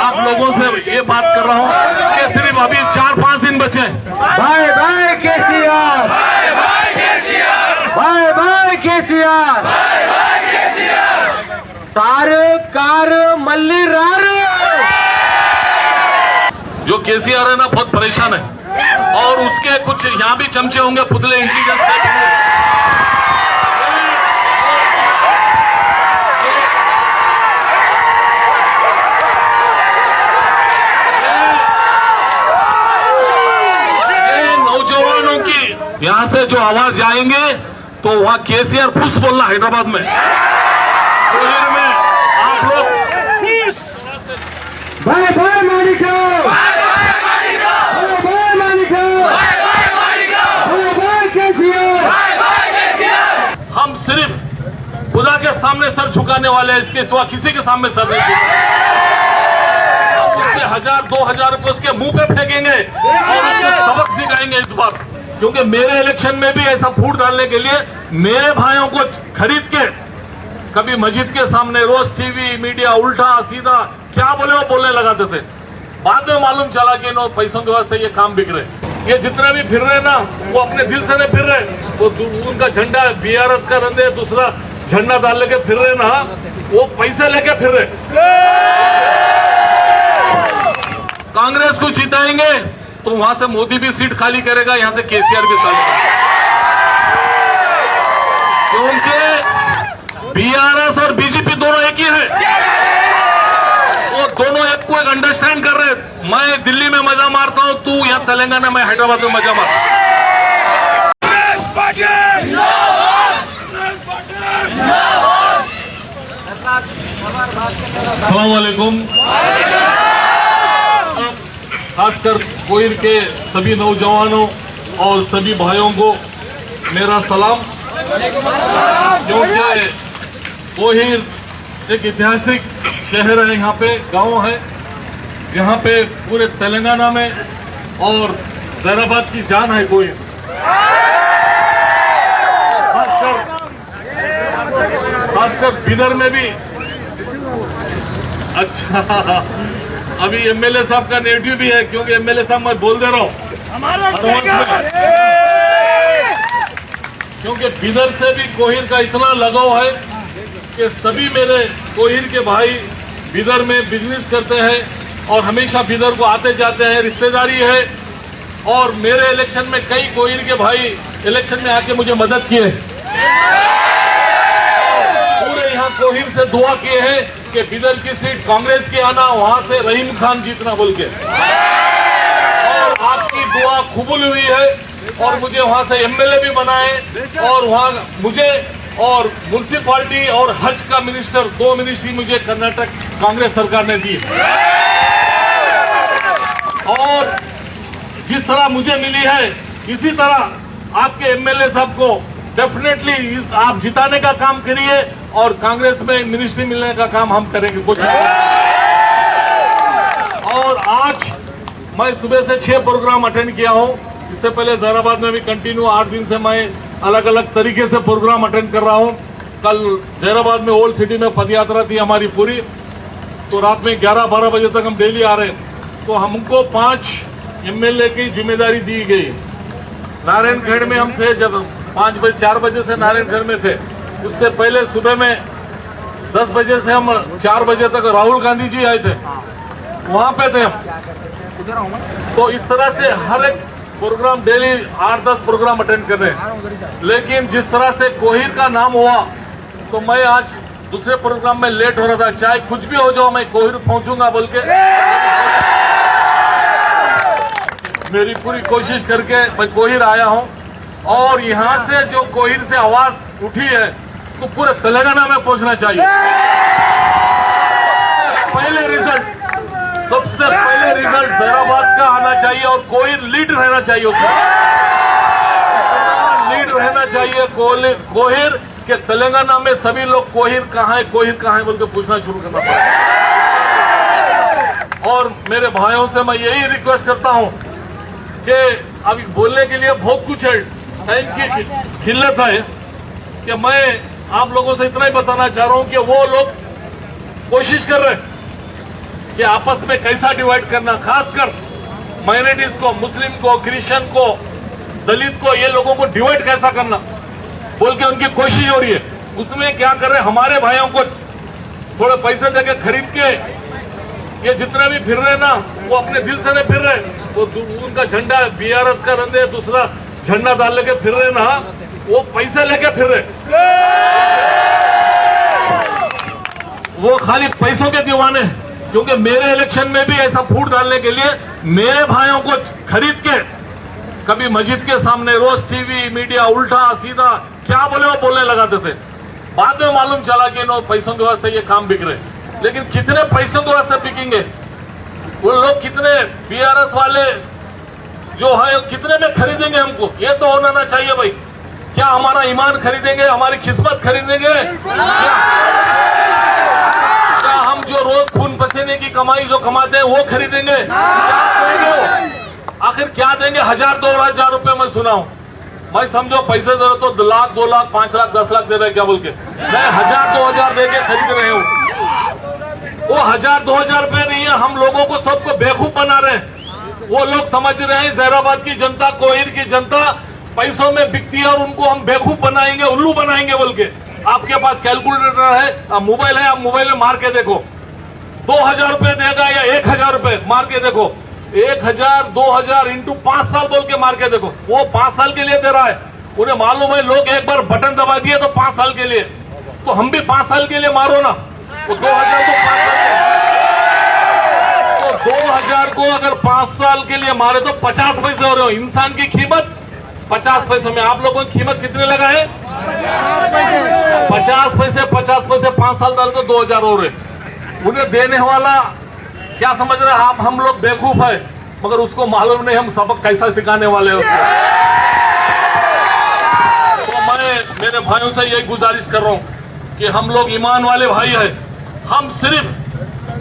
आप लोगों से ये बात कर रहा हूँ कि सिर्फ अभी 4-5 दिन बचे। Bye bye KCR, bye bye KCR, सारे कार मल्ली रार। जो केसीआर है ना बहुत परेशान है और उसके कुछ यहाँ भी चमचे होंगे, पुतले इंटेलिजेंस टाइप होंगे। नौजवानों की यहाँ से जो आवाज जाएंगे तो वहाँ केसीआर पुश बोलना हैदराबाद में, कोहिर में आप लोग बाय बाय मानिका, बाय बाय मानिका, बाय बाय केसीआर। हम सिर्फ खुदा के सामने सर झुकाने वाले हैं, इसके सिवा किसी के सामने सर नहीं झुकाएंगे। 1000-2000 रुपए उसके मुंह पे फेंकेंगे और उसको सबक सिखाएंगे इस बार, क्योंकि मेरे इलेक्शन में भी ऐसा फूट डालने के लिए मेरे भाइयों को खरीद के कभी मस्जिद के सामने रोज टीवी मीडिया उल्टा सीधा क्या बोले वो बोलने लगाते थे। बाद में मालूम चला कि इन पैसों की वजह से ये काम बिक रहे। ये जितने भी फिर रहे ना वो अपने दिल से नहीं फिर रहे, वो उनका झंडा बीआरएस का रंधे दूसरा झंडा डाल लेके फिर रहे ना, वो पैसे लेके फिर रहे। कांग्रेस को जिताएंगे तो वहां से मोदी भी सीट खाली करेगा, यहां से केसीआर भी खाली करेगा, क्योंकि बीआरएस और बीजेपी दोनों एक ही है। वो दोनों एक को एक अंडरस्टैंड कर रहे। मैं दिल्ली में मजा मारता हूं, तू यहाँ तेलंगाना में हैदराबाद में मजा मार। अस्सलाम वालेकुम। खासकर कोहिर के सभी नौजवानों और सभी भाइयों को मेरा सलाम, क्योंकि कोहिर एक ऐतिहासिक शहर है, यहाँ पे गांव है जहाँ पे पूरे तेलंगाना में और जैराबाद की जान है कोहिर। खासकर बिदर में भी। अच्छा, अभी एमएलए साहब का नेगेटिव भी है, क्योंकि एमएलए साहब मैं बोल दे रहा हूँ क्योंकि बिदर से भी कोहिर का इतना लगाव है कि सभी मेरे कोहिर के भाई बिदर में बिजनेस करते हैं और हमेशा बिदर को आते जाते हैं, रिश्तेदारी है। और मेरे इलेक्शन में कई कोहिर के भाई इलेक्शन में आके मुझे मदद किए, पूरे यहाँ कोहिर से दुआ किए हैं कि बिदर की सीट कांग्रेस की आना, वहां से रहीम खान जीतना बोल के। और आपकी दुआ कबूल हुई है और मुझे वहां से एमएलए भी बनाए और वहां मुझे और म्युनिसिपालिटी और हज का मिनिस्टर 2 मिनिस्ट्री मुझे कर्नाटक कांग्रेस सरकार ने दी। और जिस तरह मुझे मिली है इसी तरह आपके एमएलए साहब को डेफिनेटली आप जिताने का काम करिए और कांग्रेस में मिनिस्ट्री मिलने का काम हम करेंगे कुछ। और आज मैं सुबह से 6 प्रोग्राम अटेंड किया हूं। इससे पहले जैराबाद में भी कंटिन्यू 8 दिन से मैं अलग अलग तरीके से प्रोग्राम अटेंड कर रहा हूं। कल जैराबाद में ओल्ड सिटी में पदयात्रा थी हमारी पूरी, तो रात में 11-12 बजे तक हम डेली आ रहे हैं। तो हमको 5 एमएलए की जिम्मेदारी दी गई। नारायणगढ़ में हम थे, जब 4 बजे से नारायणगढ़ में थे। उससे पहले सुबह में 10 बजे से हम 4 बजे तक राहुल गांधी जी आए थे, वहां पे थे हम। तो इस तरह से हर एक प्रोग्राम डेली 8-10 प्रोग्राम अटेंड कर रहे हैं। लेकिन जिस तरह से कोहिर का नाम हुआ तो मैं आज दूसरे प्रोग्राम में लेट हो रहा था, चाहे कुछ भी हो जाओ मैं कोहिर पहुंचूंगा बोल के मेरी पूरी कोशिश करके मैं कोहिर आया हूं। और यहां से जो कोहिर से आवाज उठी है तो पूरे तेलंगाना में पहुंचना चाहिए। पहले रिजल्ट, सबसे पहले रिजल्ट जैराबाद का आना चाहिए और कोहिर लीड रहना चाहिए, लीड रहना चाहिए कोहिर के। तेलंगाना में सभी लोग कोहिर कहाँ है बोल के पूछना शुरू करना पड़ेगा। और मेरे भाइयों से मैं यही रिक्वेस्ट करता हूं कि अभी बोलने के लिए बहुत कुछ है, टाइम की किल्लत है कि मैं आप लोगों से इतना ही बताना चाह रहा हूं कि वो लोग कोशिश कर रहे हैं कि आपस में कैसा डिवाइड करना, खासकर माइनॉरिटीज को, मुस्लिम को, क्रिश्चियन को, दलित को, ये लोगों को डिवाइड कैसा करना बोल के उनकी कोशिश हो रही है। उसमें क्या कर रहे हैं, हमारे भाइयों को थोड़े पैसे देके खरीद के ये जितने भी फिर रहे ना, वो अपने दिल से नहीं फिर रहे, वो उनका झंडा बीआरएस का रंदे दूसरा झंडा डाल लेके फिर रहे ना, वो पैसे लेके फिर रहे, वो खाली पैसों के दीवाने। क्योंकि मेरे इलेक्शन में भी ऐसा फूट डालने के लिए मेरे भाइयों को खरीद के कभी मस्जिद के सामने रोज टीवी मीडिया उल्टा सीधा क्या बोले वो बोलने लगाते थे। बाद में मालूम चला कि इन पैसों की वजह से ये काम बिक रहे, लेकिन कितने पैसों की वजह से बिकेंगे वो लोग, कितने बीआरएस वाले जो है कितने में खरीदेंगे हमको, ये तो होना ना चाहिए भाई। क्या हमारा ईमान खरीदेंगे, हमारी किस्मत खरीदेंगे? क्या हम जो रोज खून पसीने की कमाई जो कमाते हैं वो खरीदेंगे? क्या देंगे वो? आखिर क्या देंगे? 1000-2000 रुपए मैं सुना हूं, मैं समझो पैसे दे रहे तो लाख 2 लाख 5 लाख 10 लाख दे रहे क्या बोल के, मैं 1000-2000 दे के खरीद रहे हूं। वो 1000-2000 रुपए नहीं है, हम लोगों को सबको बेवकूफ बना रहे हैं। वो लोग समझ रहे हैं जहराबाद की जनता, कोहिर की जनता पैसों में बिकती है और उनको हम बेवकूफ बनाएंगे, उल्लू बनाएंगे बोल के। आपके पास कैलकुलेटर है, मोबाइल है, आप मोबाइल में मार के देखो 2000 रुपए देगा या 1000 रुपए, मार के देखो 1000-2000 इंटू 5 साल बोल के मार के देखो, वो 5 साल के लिए दे रहा है। उन्हें मालूम है लोग एक बार बटन दबा दिए तो 5 साल के लिए, तो हम भी 5 साल के लिए मारो ना, तो 2000 को 5 साल तो 2000 को अगर 5 साल के लिए मारे तो 50 पैसे हो रहे हो। इंसान की कीमत 50 पैसों में, आप लोगों की कीमत कितने लगा है? 50 पैसे 5 साल डाले तो 2000 हो रहे। उन्हें देने वाला क्या समझ रहे हैं आप, हम लोग बेवकूफ है, मगर उसको मालूम नहीं हम सबक कैसा सिखाने वाले हो। तो मैं मेरे भाइयों से यही गुजारिश कर रहा हूं कि हम लोग ईमान वाले भाई हैं, हम सिर्फ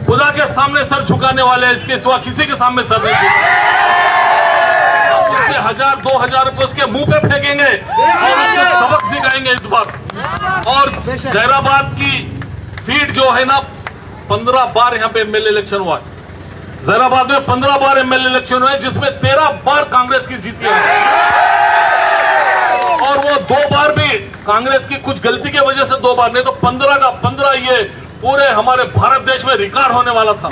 खुदा के सामने सर झुकाने वाले हैं, इसके सिवा किसी के सामने सर नहीं झुकाएंगे। 1000-2000 रुपए उसके मुंह पे फेंकेंगे और उससे सबक सिखाएंगे इस बार। और जहराबाद की सीट जो है ना, 15 बार यहाँ पे एमएलए इलेक्शन हुआ है। जहराबाद में 15 बार एमएलए इलेक्शन हुए, जिसमें 13 बार कांग्रेस की जीती है, और वो 2 बार भी कांग्रेस की कुछ गलती की वजह से 2 बार, नहीं तो 15 का 15 ये पूरे हमारे भारत देश में रिकॉर्ड होने वाला था।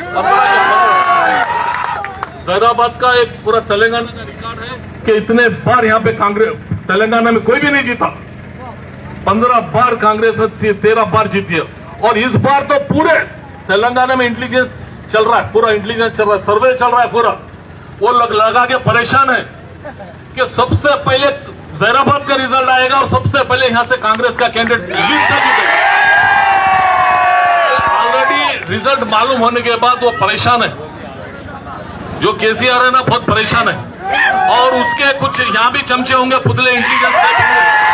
जहराबाद का एक पूरा तेलंगाना का रिकॉर्ड है कि इतने बार यहाँ पे कांग्रेस, तेलंगाना में कोई भी नहीं जीता। 15 बार कांग्रेस में 13 बार जीती है। और इस बार तो पूरे तेलंगाना में इंटेलिजेंस चल रहा है, पूरा इंटेलिजेंस चल रहा है, सर्वे चल रहा है पूरा। वो लोग लगा के परेशान है कि सबसे पहले जहराबाद का रिजल्ट आएगा और सबसे पहले यहां से कांग्रेस का कैंडिडेट जीतेगा। ऑलरेडी रिजल्ट मालूम होने के बाद वो परेशान है, जो केसीआर है ना बहुत परेशान है। और उसके कुछ यहां भी चमचे होंगे, पुतले इंटेलिजेंस होंगे।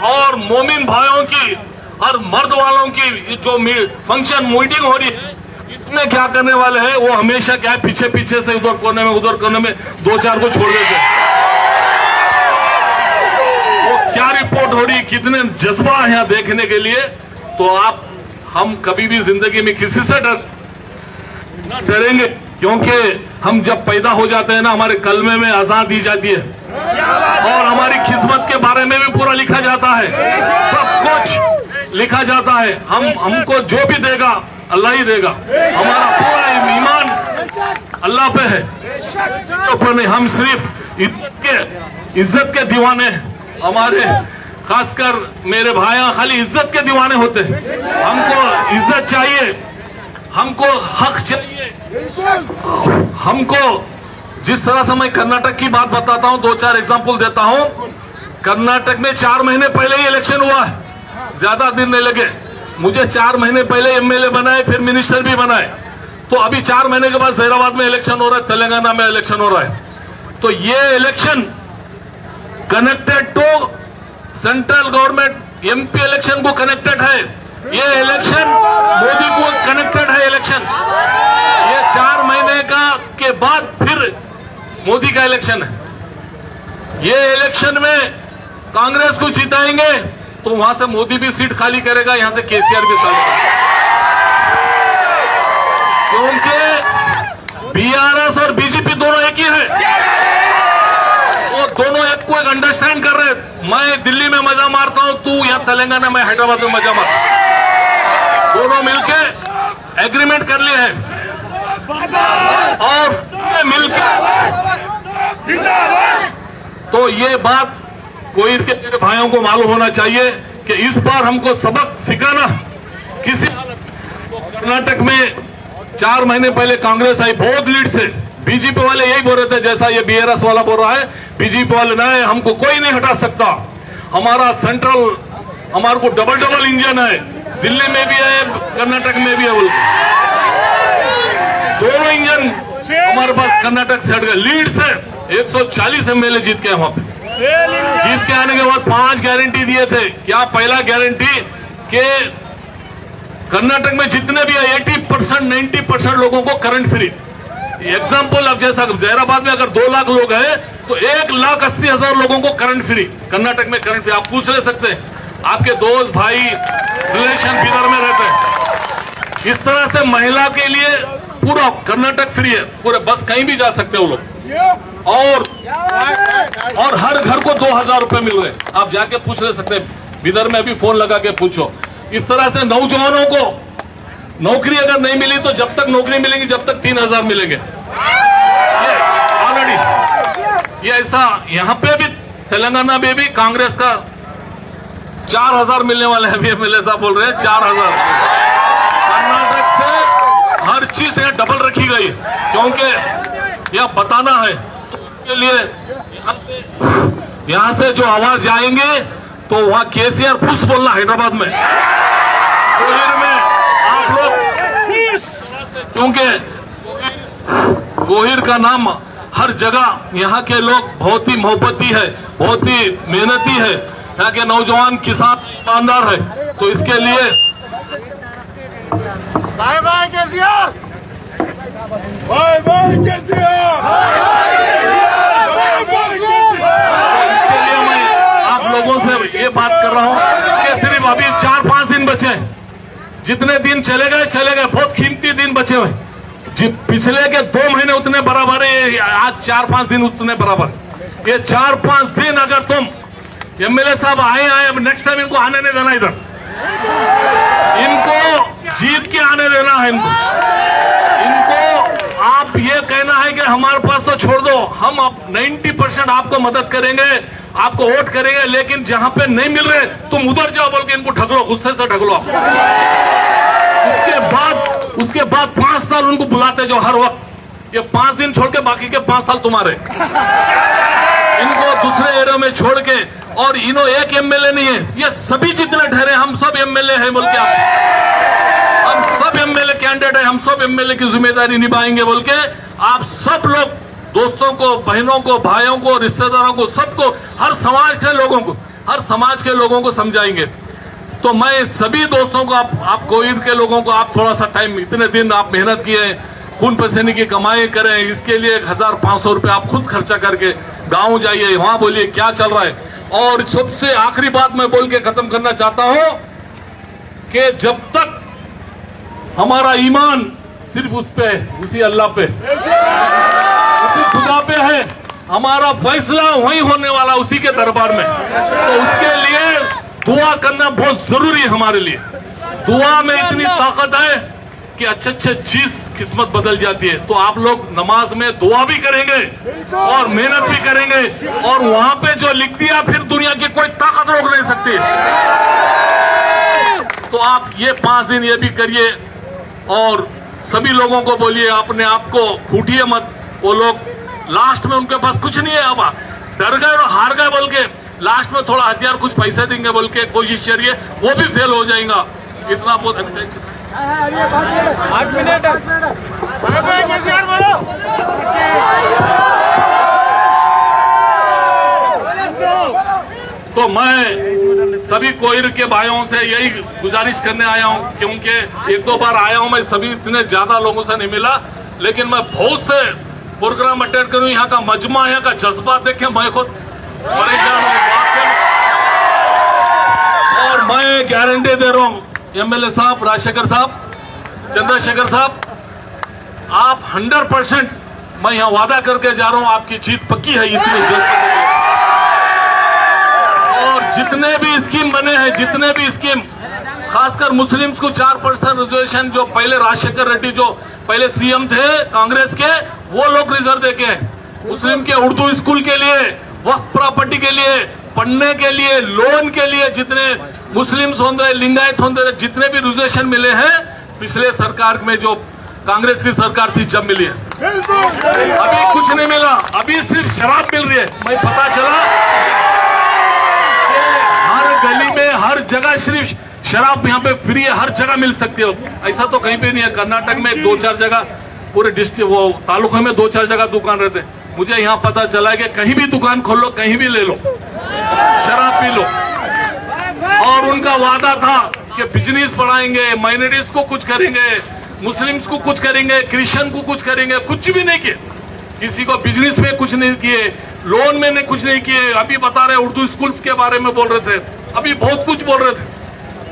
और मोमिन भाइयों की और मर्द वालों की जो फंक्शन मीटिंग हो रही है, इसमें क्या करने वाले हैं, वो हमेशा क्या है, पीछे पीछे से उधर कोने में उधर कोने में 2-4 को छोड़ देते हैं। वो क्या रिपोर्ट हो रही, कितने जज्बा है यहाँ देखने के लिए। तो हम कभी भी जिंदगी में किसी से डरेंगे, क्योंकि हम जब पैदा हो जाते हैं ना, हमारे कलमे में अज़ान दी जाती है और हमारी किस्मत के बारे में भी पूरा लिखा जाता है, सब कुछ लिखा जाता है। हमको जो भी देगा अल्लाह ही देगा, हमारा पूरा ईमान अल्लाह पे है, ऊपर नहीं। हम सिर्फ इज्जत के दीवाने हैं। हमारे खासकर मेरे भाई खाली इज्जत के दीवाने होते हैं। हमको इज्जत चाहिए, हमको हक चाहिए। हमको जिस तरह से मैं कर्नाटक की बात बताता हूं, 2-4 एग्जाम्पल देता हूं। कर्नाटक में 4 महीने पहले ही इलेक्शन हुआ है, ज्यादा दिन नहीं लगे। मुझे 4 महीने पहले एमएलए बनाए, फिर मिनिस्टर भी बनाए। तो अभी 4 महीने के बाद जहराबाद में इलेक्शन हो रहा है, तेलंगाना में इलेक्शन हो रहा है। तो ये election connected to central government, MP election को कनेक्टेड है। ये इलेक्शन के बाद फिर मोदी का इलेक्शन है। ये इलेक्शन में कांग्रेस को जिताएंगे तो वहां से मोदी भी सीट खाली करेगा, यहां से केसीआर भी खाली करेगा, क्योंकि बीआरएस और बीजेपी दोनों एक ही है। वो दोनों एक को एक अंडरस्टैंड कर रहे हैं। मैं दिल्ली में मजा मारता हूं, तू या तेलंगाना में हैदराबाद में मजा मार, दोनों मिलके एग्रीमेंट कर लिए हैं और मिलकर तो ये बात कोई के मेरे भाइयों को मालूम होना चाहिए कि इस बार हमको सबक सिखाना किसी कर्नाटक में 4 महीने पहले कांग्रेस आई बहुत लीड से, बीजेपी वाले यही बोल रहे थे जैसा ये बीआरएस वाला बोल रहा है, बीजेपी वाले नहीं, हमको कोई नहीं हटा सकता, हमारा सेंट्रल हमारे को डबल इंजन है, दिल्ली में भी है कर्नाटक में भी है, बोल दोनों इंजन हमारे पास कर्नाटक से हट गए लीड से। 140 एमएलए जीत के वहां पे, जीत के आने के बाद 5 गारंटी दिए थे। क्या पहला गारंटी के कर्नाटक में जितने भी 80% 90% लोगों को करंट फ्री। एग्जाम्पल अब जैसा जहराबाद में अगर 2 लाख लोग हैं तो 1,80,000 लोगों को करंट फ्री, कर्नाटक में करंट फ्री। आप पूछ ले सकते हैं, आपके दोस्त भाई रिलेशन बिदर में रहते हैं। इस तरह से महिला के लिए पूरा कर्नाटक फ्री है, पूरे बस कहीं भी जा सकते हो लोग, और हर घर को 2,000 रुपए मिल रहे। आप जाके पूछ ले सकते हैं, बिदर में भी फोन लगा के पूछो। इस तरह से नौजवानों को नौकरी अगर नहीं मिली तो जब तक नौकरी मिलेगी जब तक 3,000 मिलेंगे। ये ऑलरेडी ये ऐसा यहां पे भी तेलंगाना में भी कांग्रेस का 4,000 मिलने वाले हैं, अभी एमएलए साहब बोल रहे हैं 4,000। कर्नाटक से हर चीज यहां डबल रखी गई क्योंकि यह बताना है, तो उसके लिए यहां से जो आवाज आएंगे तो वहां केसीआर फुस बोलना हैदराबाद में, कोहिर में आप लोग, क्योंकि कोहिर का नाम हर जगह यहाँ के लोग बहुत ही मोहब्बती है, बहुत ही मेहनती है, यहाँ के नौजवान किसान ईमानदार है, तो इसके लिए bye bye KCR, bye bye KCR, इसके लिए मैं आप लोगों से ये बात कर रहा हूँ कि सिर्फ अभी 4-5 दिन बचे, जितने दिन चले गए, बहुत कीमती दिन बचे हुए। पिछले के 2 महीने उतने बराबर है, आज 4-5 दिन उतने बराबर। ये 4-5 दिन अगर तुम एमएलए साहब आए अब नेक्स्ट टाइम इनको आने नहीं देना, इधर इनको जीत के आने देना है। इनको आप ये कहना है कि हमारे पास तो छोड़ दो, हम 90% आपको मदद करेंगे, आपको वोट करेंगे, लेकिन जहां पे नहीं मिल रहे तुम उधर जाओ बोल के इनको ढकलो, गुस्से से ढकलो। उसके बाद 5 साल उनको बुलाते जो हर वक्त, ये 5 दिन छोड़ के बाकी के 5 साल तुम्हारे, इनको दूसरे एरिया में छोड़ के। और इन्हों एक एमएलए नहीं है, ये सभी जितने ठहरे हम सब एमएलए हैं बोल के, हम सब एमएलए कैंडिडेट है, हम सब एमएलए की जिम्मेदारी निभाएंगे बोल के आप सब लोग दोस्तों को, बहनों को, भाइयों को, रिश्तेदारों को, सबको, हर समाज के लोगों को समझाएंगे। तो मैं सभी दोस्तों को, आप कोविड के लोगों को, आप थोड़ा सा टाइम, इतने दिन आप मेहनत किए, खून पसीने की कमाई करें, इसके लिए 1,500 रुपए आप खुद खर्चा करके गांव जाइए, वहां बोलिए क्या चल रहा है। और सबसे आखिरी बात मैं बोल के खत्म करना चाहता हूं कि जब तक हमारा ईमान सिर्फ उस पे है, उसी अल्लाह पे, उसी खुदा पे है, हमारा फैसला वही होने वाला उसी के दरबार में, तो उसके लिए दुआ करना बहुत जरूरी है हमारे लिए। दुआ में इतनी ताकत है कि अच्छे चीज किस्मत बदल जाती है। तो आप लोग नमाज में दुआ भी करेंगे और मेहनत भी करेंगे, और वहां पे जो लिख दिया फिर दुनिया की कोई ताकत रोक नहीं सकती। तो आप ये 5 दिन ये भी करिए, और सभी लोगों को बोलिए अपने आप को फूटिए मत। वो लोग लास्ट में उनके पास कुछ नहीं है, अब डर गए और हार गए बोल के लास्ट में थोड़ा हथियार कुछ पैसे देंगे बोल के कोशिश करिए, वो भी फेल हो जाएगा। इतना बहुत 8 मिनट बाय बाय केसीआर बोलो। तो मैं सभी कोहिर के भाइयों से यही गुजारिश करने आया हूं, क्योंकि 1-2 बार आया हूं मैं, सभी इतने ज्यादा लोगों से नहीं मिला, लेकिन मैं बहुत से प्रोग्राम अटेंड करूं, यहाँ का मजमा, यहाँ का जज्बा देखें, मैं खुद परेशान हूं वाकई। और मैं गारंटी दे रहा हूं एमएलए साहब, राजशेखर साहब, चंद्रशेखर साहब, आप 100% मैं यहाँ वादा करके जा रहा हूं, आपकी जीत पक्की है इतनी जल्द। और जितने भी स्कीम बने हैं, जितने भी स्कीम, खासकर मुस्लिम्स को 4% रिजर्वेशन, जो पहले राजशेखर रेड्डी जो पहले सीएम थे कांग्रेस के, वो लोग रिजर्व देके हैं। मुस्लिम के उर्दू स्कूल के लिए, वक्फ प्रॉपर्टी के लिए, पढ़ने के लिए, लोन के लिए, जितने मुस्लिम्स होंगे, लिंगायत होंगे, जितने भी रिजर्वेशन मिले हैं पिछले सरकार में जो कांग्रेस की सरकार थी जब मिली है। अभी कुछ नहीं मिला, अभी सिर्फ शराब मिल रही है। मैं पता चला कि हर गली में, हर जगह सिर्फ शराब यहाँ पे फ्री है, हर जगह मिल सकती है। ऐसा तो कहीं पे नहीं है। कर्नाटक में 2-4 जगह, पूरे डिस्ट्रिक्ट वो तालुके में 2-4 जगह दुकान रहते हैं। मुझे यहाँ पता चला कि कहीं भी दुकान खोल लो, कहीं भी ले लो, शराब पी लो। और उनका वादा था कि बिजनेस बढ़ाएंगे, माइनॉरिटीज को कुछ करेंगे, मुस्लिम्स को कुछ करेंगे, क्रिश्चियन को कुछ करेंगे, कुछ भी नहीं किए। किसी को बिजनेस में कुछ नहीं किए, लोन में कुछ नहीं किए। अभी बता रहे उर्दू स्कूल्स के बारे में बोल रहे थे, अभी बहुत कुछ बोल रहे थे।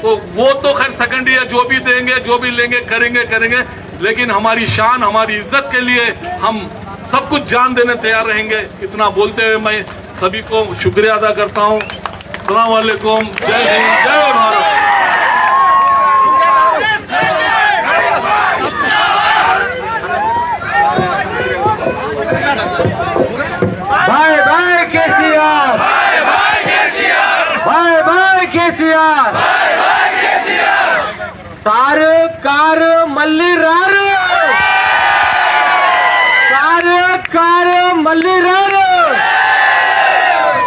तो वो तो खैर सेकेंडरी है, जो भी देंगे, जो भी लेंगे, करेंगे। लेकिन हमारी शान, हमारी इज्जत के लिए हम सब कुछ जान देने तैयार रहेंगे। इतना बोलते हुए मैं सभी को शुक्रिया अदा करता हूँ। अस्सलाम वालेकुम, जय हिंद, जय Bharat. Bye bye KCR, bye bye KCR, car मल्ली रारू, कार मल्ली रारू।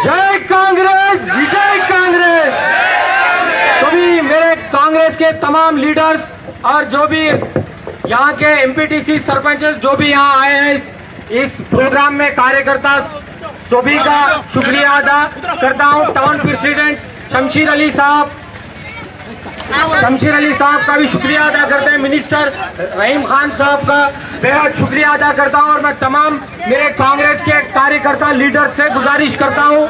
जय कांग्रेस, विजय कांग्रेस। तो भी मेरे कांग्रेस के तमाम लीडर्स और जो भी यहाँ के एमपीटीसी सरपंच जो भी यहाँ आए हैं इस प्रोग्राम में, कार्यकर्ता सभी का शुक्रिया अदा करता हूँ। टाउन प्रेसिडेंट शमशीर अली साहब का भी शुक्रिया अदा करते हैं। मिनिस्टर रहीम खान साहब का बेहद शुक्रिया अदा करता हूँ। और मैं तमाम मेरे कांग्रेस के कार्यकर्ता लीडर से गुजारिश करता हूँ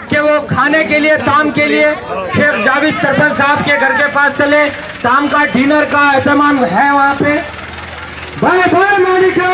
कि वो खाने के लिए, शाम के लिए शेख जावेद सरपंच साहब के घर के पास चले। शाम का डिनर का एहतमाम है वहाँ पे। बाय बाय मालिको।